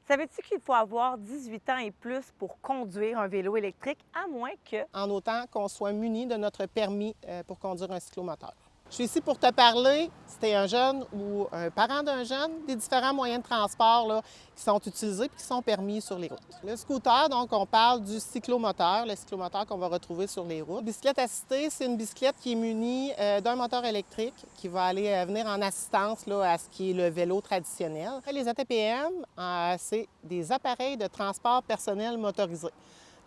Savais-tu qu'il faut avoir 18 ans et plus pour conduire un vélo électrique, à moins que... En autant qu'on soit muni de notre permis pour conduire un cyclomoteur. Je suis ici pour te parler, si tu es un jeune ou un parent d'un jeune, des différents moyens de transport là, qui sont utilisés et qui sont permis sur les routes. Le scooter, donc, on parle du cyclomoteur, le cyclomoteur qu'on va retrouver sur les routes. La bicyclette assistée, c'est une bicyclette qui est munie d'un moteur électrique qui va aller venir en assistance là, à ce qui est le vélo traditionnel. Les ATPM, c'est des appareils de transport personnel motorisés.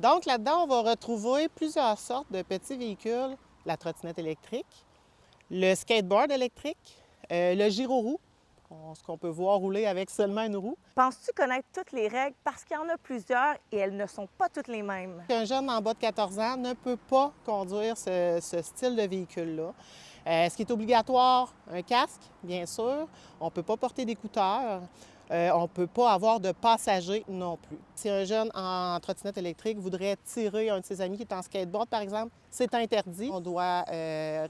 Donc, là-dedans, on va retrouver plusieurs sortes de petits véhicules, la trottinette électrique, le skateboard électrique, le gyroroue, ce qu'on peut voir rouler avec seulement une roue. Penses-tu connaître toutes les règles parce qu'il y en a plusieurs et elles ne sont pas toutes les mêmes? Un jeune en bas de 14 ans ne peut pas conduire ce style de véhicule-là. Ce qui est obligatoire, un casque, bien sûr. On ne peut pas porter d'écouteurs. On ne peut pas avoir de passagers non plus. Si un jeune en trottinette électrique voudrait tirer un de ses amis qui est en skateboard, par exemple, c'est interdit. On doit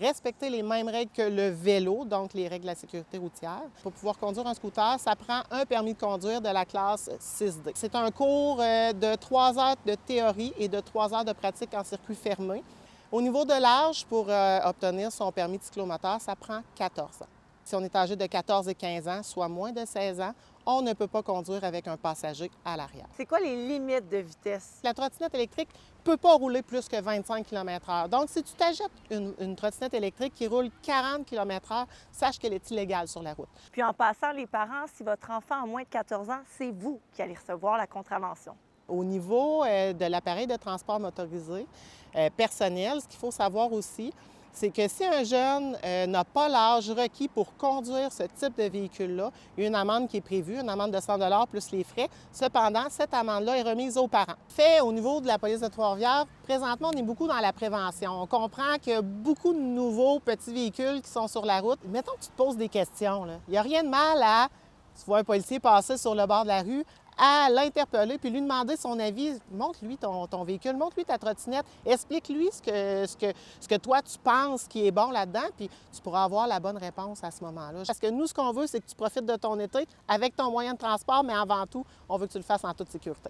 respecter les mêmes règles que le vélo, donc les règles de la sécurité routière. Pour pouvoir conduire un scooter, ça prend un permis de conduire de la classe 6D. C'est un cours de 3 heures de théorie et de 3 heures de pratique en circuit fermé. Au niveau de l'âge, pour obtenir son permis de cyclomoteur, ça prend 14 ans. Si on est âgé de 14 et 15 ans, soit moins de 16 ans, on ne peut pas conduire avec un passager à l'arrière. C'est quoi les limites de vitesse? La trottinette électrique ne peut pas rouler plus que 25 km/h. Donc, si tu t'achètes une trottinette électrique qui roule 40 km/h, sache qu'elle est illégale sur la route. Puis en passant, les parents, si votre enfant a moins de 14 ans, c'est vous qui allez recevoir la contravention. Au niveau de l'appareil de transport motorisé personnel, ce qu'il faut savoir aussi, c'est que si un jeune n'a pas l'âge requis pour conduire ce type de véhicule-là, il y a une amende qui est prévue, une amende de 100 plus les frais. Cependant, cette amende-là est remise aux parents. Fait au niveau de la police de Trois-Rivières, présentement, on est beaucoup dans la prévention. On comprend qu'il y a beaucoup de nouveaux petits véhicules qui sont sur la route. Mettons que tu te poses des questions. Là. Il n'y a rien de mal à, tu vois un policier passer sur le bord de la rue, à l'interpeller puis lui demander son avis. Montre-lui ton véhicule, montre-lui ta trottinette, explique-lui ce que toi tu penses qui est bon là-dedans, puis tu pourras avoir la bonne réponse à ce moment-là. Parce que nous, ce qu'on veut, c'est que tu profites de ton été avec ton moyen de transport, mais avant tout, on veut que tu le fasses en toute sécurité.